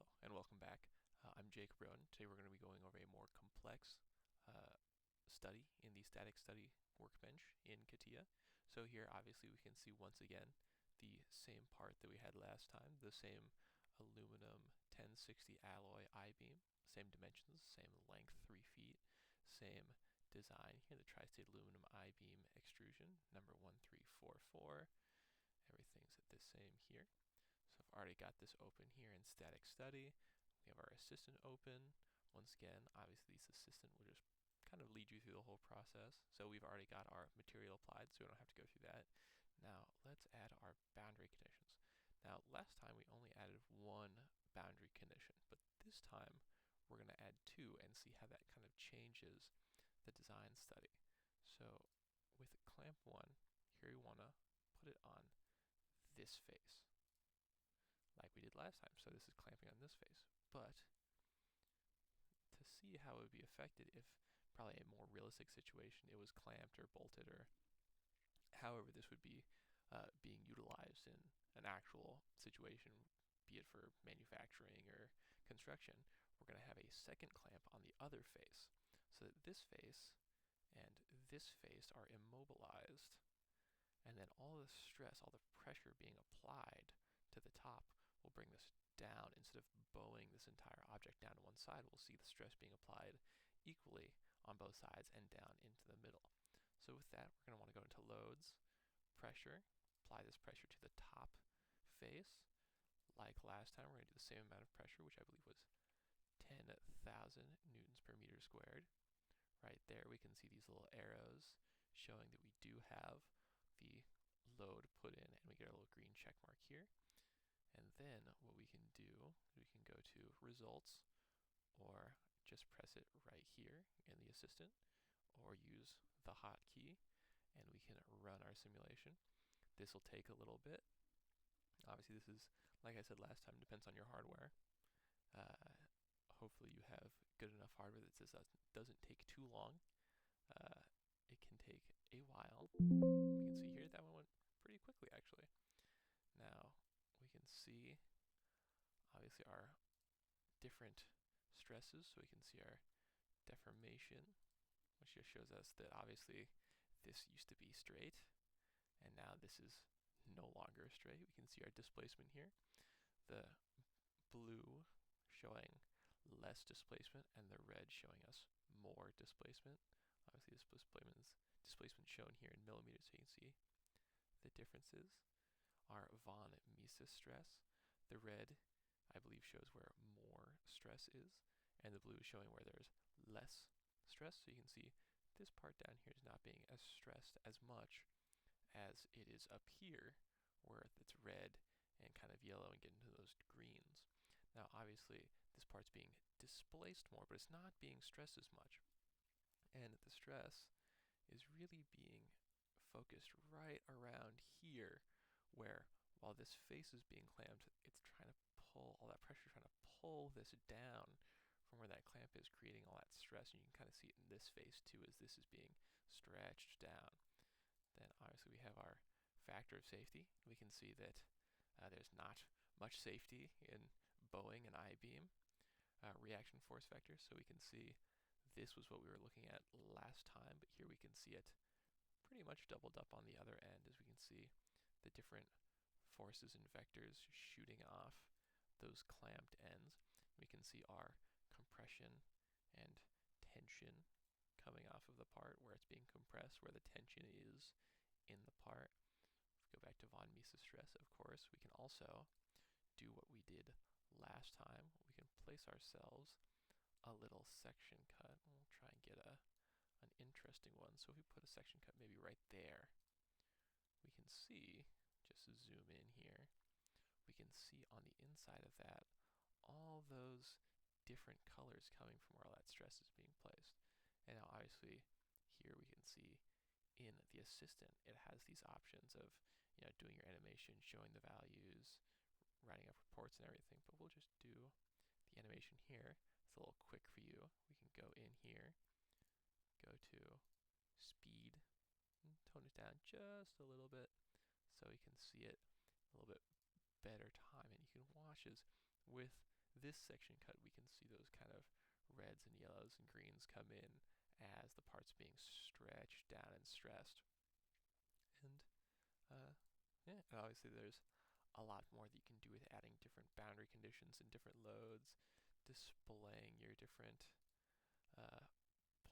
Hello and welcome back. I'm Jacob Rowan. Today we're going to be going over a more complex study in the static study workbench in CATIA. So here obviously we can see once again the same part that we had last time, the same aluminum 1060 alloy I-beam, same dimensions, same length 3 feet, same design here, the tri-state aluminum I-beam extrusion, number 1344. Everything's the same here. So I've already got this open here in static study. We have our assistant open. Once again, obviously this assistant will just kind of lead you through the whole process. So we've already got our material applied, so we don't have to go through that. Now let's add our boundary conditions. Now last time we only added one boundary condition, but this time we're going to add two and see how that kind of changes the design study. So with clamp 1, here we want to put it on this face, like we did last time. So this is clamping on this face. But to see how it would be affected if probably a more realistic situation, it was clamped or bolted or however this would be being utilized in an actual situation, be it for manufacturing or construction, we're going to have a second clamp on the other face so that this face and this face are immobilized, and then all the stress, all the pressure being applied to the top will bring this down. Instead of bowing this entire object down to one side, we'll see the stress being applied equally on both sides and down into the middle. So with that, we're going to want to go into loads, pressure, apply this pressure to the top face. Like last time, we're going to do the same amount of pressure, which I believe was 10,000 newtons per meter squared. Right there, we can see these little arrows showing that we do have the load put in, and we get our little green check mark here. And then what we can do, we can go to results, or just press it right here in the assistant, or use the hotkey, and we can run our simulation. This will take a little bit. Obviously this is, like I said last time, depends on your hardware. Hopefully you have good enough hardware that this doesn't take too long. It can take a while. We can see here that one went pretty quickly actually. Now we can see obviously our different stresses, so we can see our deformation, which just shows us that obviously this used to be straight and now this is no longer straight. We can see our displacement here, the blue showing less displacement and the red showing us more displacement. Obviously this displacement shown here in millimeters, so you can see the differences. Our von Mises stress, the red I believe shows where more stress is, and the blue is showing where there's less stress. So you can see this part down here is not being as stressed as much as it is up here, where it's red and kind of yellow and get into those greens. Now obviously this part's being displaced more, but it's not being stressed as much. And the stress is really being focused right around here, where while this face is being clamped, it's trying to pull, all that pressure trying to pull this down from where that clamp is, creating all that stress. And you can kind of see it in this face too, as this is being stretched down. Then obviously we have our factor of safety. We can see that there's not much safety in bowing and I-beam. Reaction force vector, so we can see this was what we were looking at last time, but here we can see it pretty much doubled up on the other end, as we can see the different forces and vectors shooting off those clamped ends. We can see our compression and tension coming off of the part where it's being compressed, where the tension is in the part. If we go back to von Mises stress, of course, we can also do what we did last time. We can place ourselves a little section cut. We'll try and get an interesting one. So if we put a section cut maybe right there, we can see, just to zoom in here, we can see on the inside of that all those different colors coming from where all that stress is being placed. And now obviously here we can see in the assistant it has these options of, you know, doing your animation, showing the values, writing up reports and everything, but we'll just do the animation here. It's a little quick for you. We can go in here, go to speed, and tone it down just a little bit so you can see it a little bit better time. And you can watch as with this section cut, we can see those kind of reds and yellows and greens come in as the part's being stretched down and stressed. And yeah, and obviously there's a lot more that you can do with adding different boundary conditions and different loads, displaying your different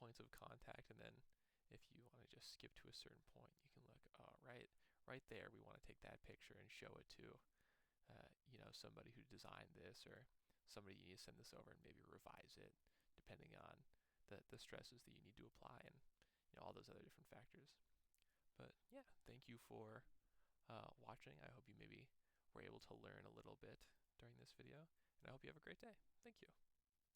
points of contact, and then if you want to just skip to a certain point, you can look, oh, right there, we want to take that picture and show it to somebody who designed this, or somebody you need to send this over and maybe revise it depending on the stresses that you need to apply, and all those other different factors. But yeah, thank you for watching. I hope you maybe were able to learn a little bit during this video, and I hope you have a great day. Thank you.